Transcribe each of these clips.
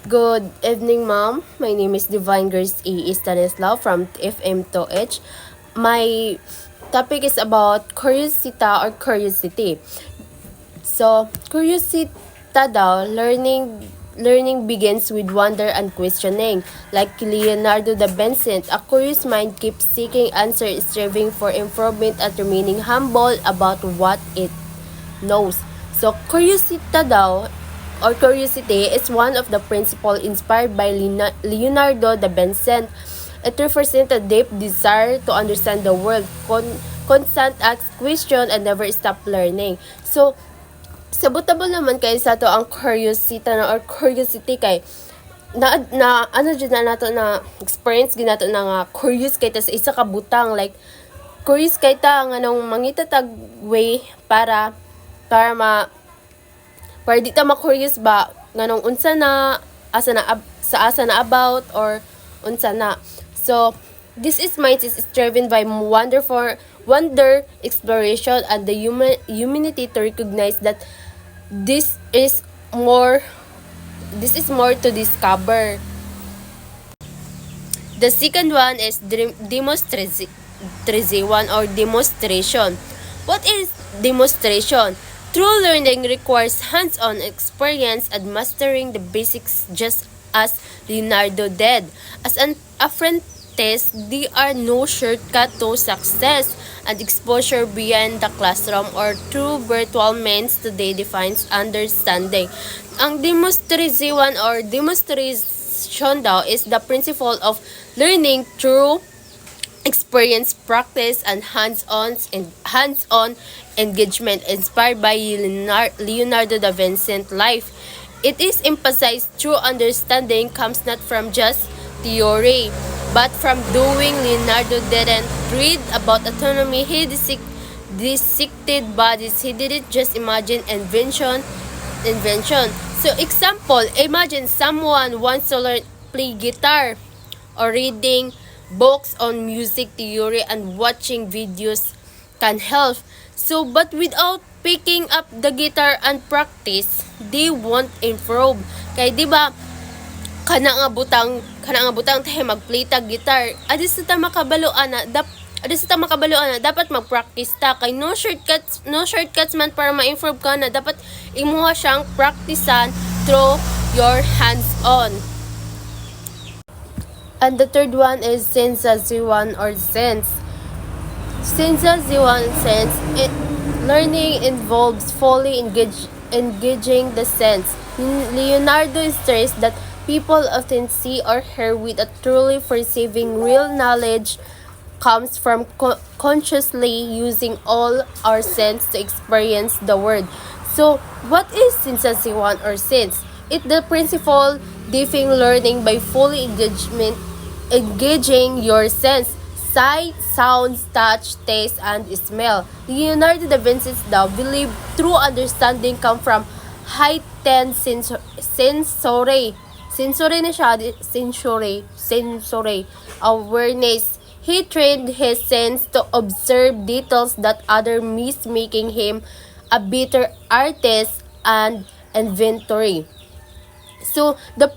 Good evening, ma'am. My name is Devine Estanislao from FM2H. My topic is about curiosita or curiosity. So, curiosita daw, learning begins with wonder and questioning. Like Leonardo da Vinci, a curious mind keeps seeking answers, striving for improvement and remaining humble about what it knows. So, curiosita daw, or curiosity, is one of the principles inspired by Leonardo da Vinci. It represents a deep desire to understand the world, constant ask question, and never stop learning. So, sabotable naman kay sa to ang curiosity na or curiosity kay na ano jud na nato na experience ginato na nga curious kay ta sa isa ka butang like curious kay ta nga nung mangita tag way para di ta ma-curious ba nganong unsa na sa asa na about or unsa na. So this is mind is driven by wonder, exploration, and the humanity to recognize that this is more to discover. The second one is demonstration or demonstration. What is demonstration? True learning requires hands-on experience and mastering the basics just as Leonardo did. As an apprentice, there are no shortcut to success, and exposure beyond the classroom or through virtual means today defines understanding. Ang demonstration or demonstration daw is the principle of learning through experience, practice, and hands-on engagement inspired by Leonardo da Vinci life. It is emphasized true understanding comes not from just theory, but from doing. Leonardo didn't read about autonomy, he dissected bodies. He didn't just imagine invention. So example, imagine someone wants to learn play guitar or reading books on music theory and watching videos can help. So, but without picking up the guitar and practice, they won't improve. Kaya di ba kana nga butang tayo magplay tag guitar. Adi sa ta makabaloan na dapat mag-practice ta kay no shortcuts man para ma-improve ka na dapat imuha siyang practicean through your hands on. And the third one is sensation or sense. Sensation sense. Learning involves fully engaging the sense. Leonardo stressed that people often see or hear with a truly perceiving. Real knowledge comes from consciously using all our sense to experience the world. So, what is sensation or sense? It's the principle defining learning by fully engaging your sense, sight, sounds, touch, taste, and smell. Leonardo da Vinci daw believed true understanding come from heightened sensory awareness. He trained his sense to observe details that others miss, making him a better artist and inventor. So, the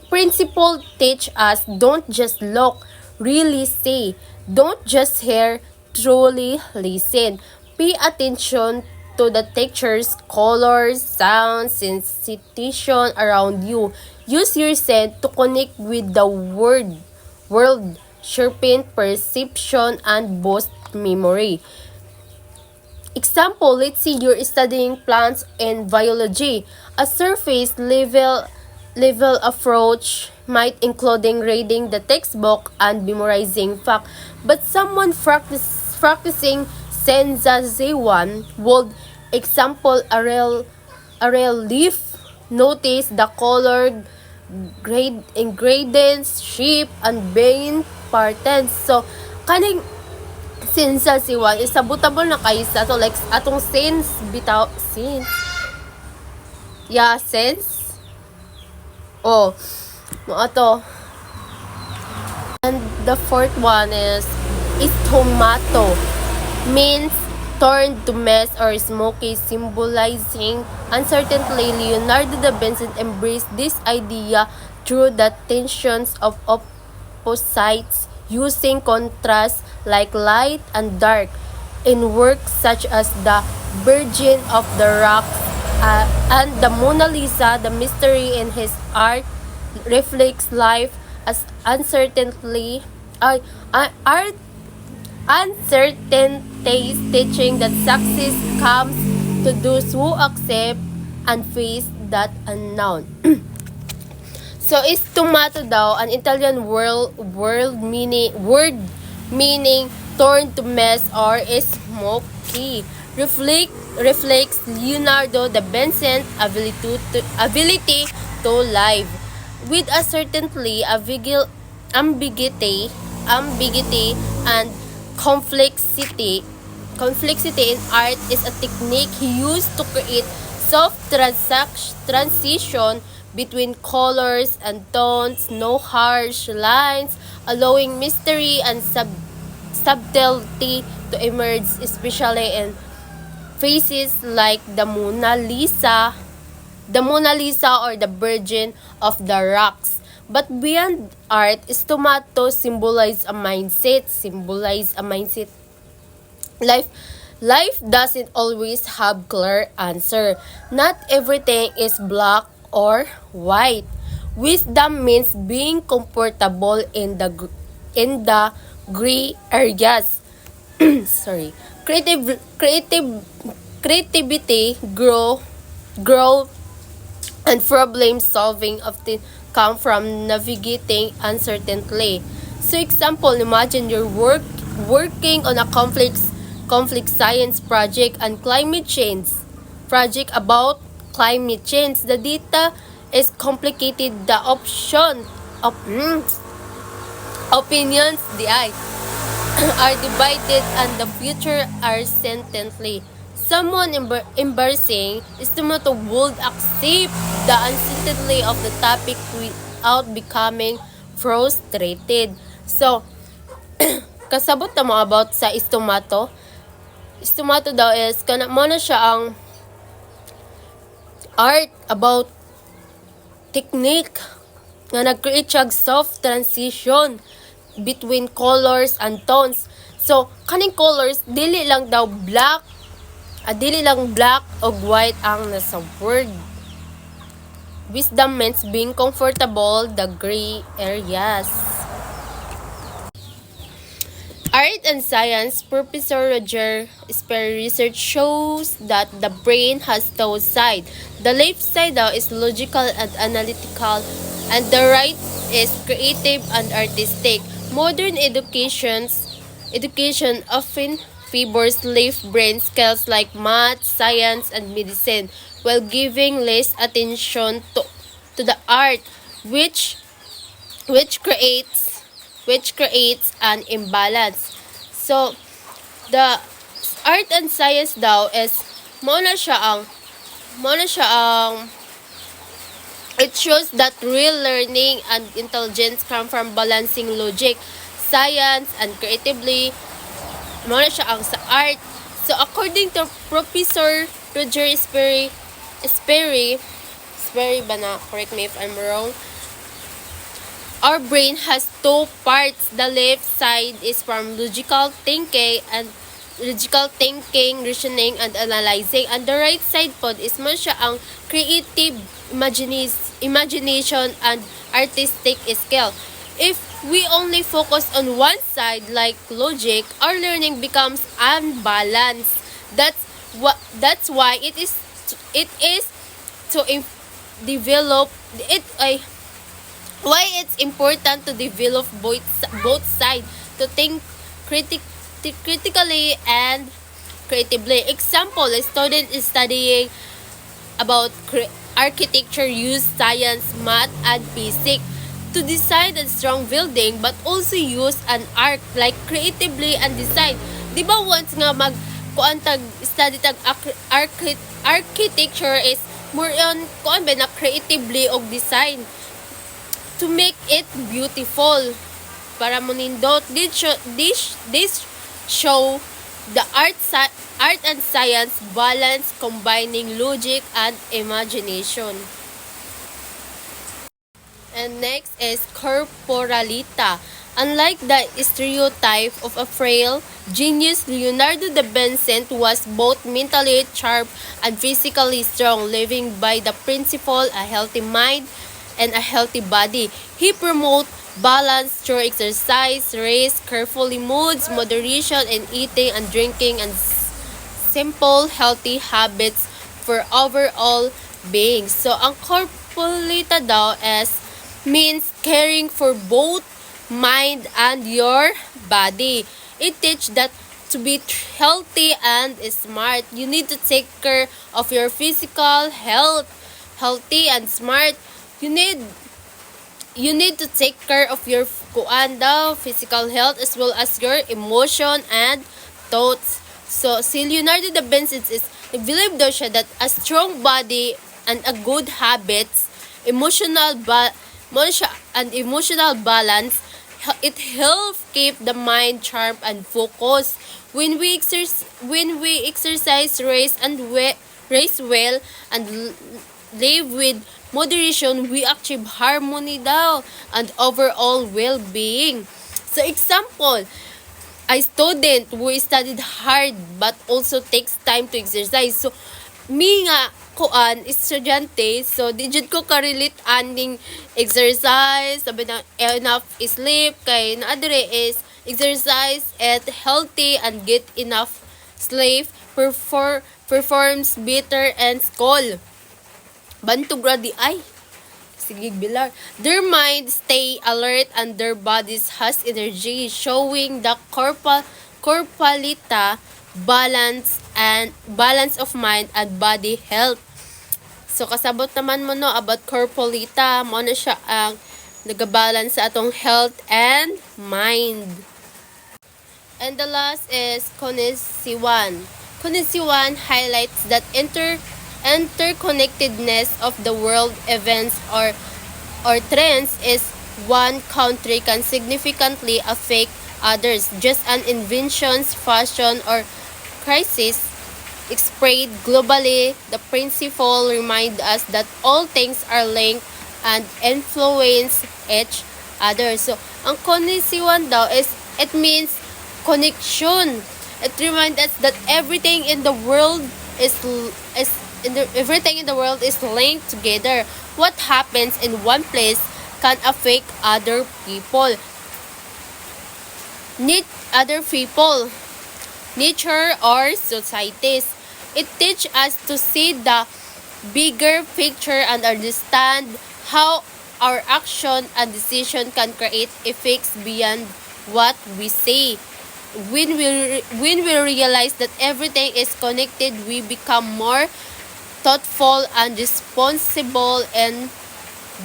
principle teach us don't just look, really see. Don't just hear, truly listen. Pay attention to the textures, colors, sounds, sensation around you. Use your sense to connect with the world, sharpen perception, and boost memory. Example, let's say you're studying plants and biology. A surface level approach might including reading the textbook and memorizing fact, but someone practicing sensation would example a real leaf, notice the color, ingredients, shape, and being patterns. So kaning sensation is sabotable na kayo sa to like atong sense oh mo ato. And the fourth one is tomato, means turned to mess or smoky, symbolizing Uncertainly, Leonardo da Vinci embraced this idea through the tensions of opposites, using contrasts like light and dark in works such as The Virgin of the Rocks and the Mona Lisa. The mystery in his art reflects life as art uncertainties, teaching that success comes to those who accept and face that unknown. So is tomato daw an Italian word meaning torn to mess or is smoky. Reflects Leonardo da Vinci's ability to live with a certainly ambiguity and complexity. Complexity in art is a technique he used to create soft transition between colors and tones, no harsh lines, allowing mystery and subtlety to emerge, especially in faces like the Mona Lisa or the Virgin of the Rocks. But beyond art, tomato symbolize a mindset. Life Life doesn't always have clear answer. Not everything is black or white. Wisdom means being comfortable in the gray areas. Sorry. Creativity, growth, and problem solving often come from navigating uncertainty. So example, imagine you're working on a conflict science project and climate change. Project about climate change. The data is complicated. The opinions are divided and the future are sentently. Someone embarrassing estimate would accept the uncertainty of the topic without becoming frustrated. So, kasabot na mo about sa istomato. Istomato daw is, kana mo na siya ang art about technique nga nag-create siya soft transition between colors and tones. So, kaning colors, dili lang black o white ang nasa word. Wisdom means being comfortable the gray areas. Art and Science Professor Roger Sperry research shows that the brain has two sides. The left side is logical and analytical, and the right is creative and artistic. Modern education often favors left brain skills like math, science, and medicine, while giving less attention to the art, which creates an imbalance. So, the art and science daw is muna siya ang it shows that real learning and intelligence come from balancing logic, science, and creatively. Muna siya ang sa art. So, according to Professor Roger Sperry ba na? Correct me if I'm wrong. Our brain has two parts. The left side is from logical thinking, reasoning, and analyzing. And the right side pod is man siya ang creative imagination and artistic skill. If we only focus on one side, like logic, our learning becomes unbalanced. That's why it is to develop it. Why it's important to develop both sides, to think critically and creatively. Example, a student is studying about architecture, use science, math, and physics to design a strong building, but also use an art like creatively and design. Di ba once nga study tag architecture is more on na creatively og design to make it beautiful para mo nindot. This show the art and science balance combining logic and imagination. And next is corporalita. Unlike the stereotype of a frail genius, Leonardo da Vinci was both mentally sharp and physically strong, living by the principle a healthy mind and a healthy body. He promoted balance through exercise, rest, carefully moods, moderation in eating and drinking, and simple healthy habits for overall being. So, ang corporalita daw is means caring for both mind and your body. It teaches that to be healthy and smart, you need to take care of your physical health. Healthy and smart, you need to take care of your physical health as well as your emotion and thoughts. So, si Leonardo da Vinci is believe daw siya that a strong body and a good habits, emotional balance, it helps keep the mind sharp and focused. When we exercise, race well, and live with moderation, we achieve harmony daw and overall well-being. So example, a student who studied hard but also takes time to exercise. So mi nga estudyante, so digit ko ka-relate aning exercise, sabi na enough sleep, kay naadre is exercise at healthy and get enough sleep, performs better and school. Bantog ra di ay. Sige, bilar. Their mind stay alert and their bodies has energy, showing the corpalita balance of mind and body health. So kasabot naman mo no about corpalita, mo na siya ang nagabalance sa atong health and mind. And the last is konnichiwan. Konnichiwan highlights that interconnectedness of the world events or trends is one country can significantly affect others. Just an inventions, fashion, or crisis spread globally, the principle reminds us that all things are linked and influence each other. So, ang konnichiwan daw is, it means connection. It reminds us that everything in the world everything in the world is linked together. What happens in one place can affect other people. Nature or societies. It teaches us to see the bigger picture and understand how our action and decision can create effects beyond what we say. When we realize that everything is connected, we become more thoughtful and responsible in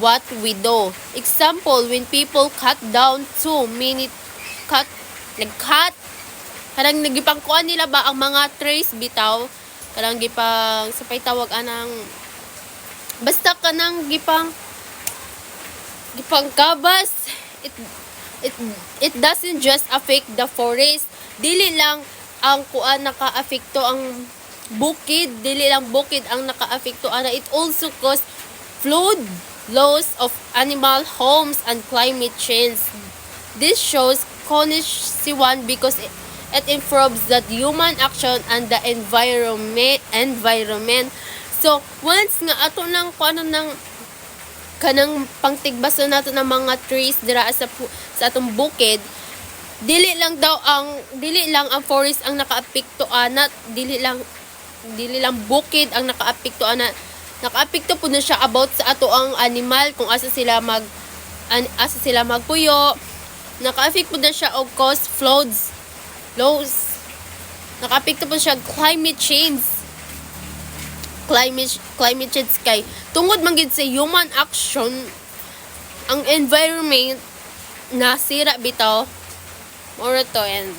what we do. Example, when people cut down too many nagcut kanang nagipangkuan nila ba ang mga trees bitaw, kanang gipang sapay tawag anang basta kanang gipang gabas. It doesn't just affect the forest, dili lang ang kuan naka-apekto ang bukid, dili lang bukid ang naka-apekto ana, it also cause flood, loss of animal homes and climate change. This shows konnichiwan because it improves that human action and the environment. So once nga ato nang kuano nang kanang pangtigbaso nato ng mga trees dira sa atong bukid, dili lang ang forest ang nakaapekto ana, dili lang bukid ang nakaapekto ana, nakaapekto pud na siya about sa ato ang animal kung asa sila magpuyo, nakaapekto pud na siya og cause floods, lows, nakaapekto pud siya climate change kay tungod man gid sa human action ang environment nasira bitaw. Moro to, and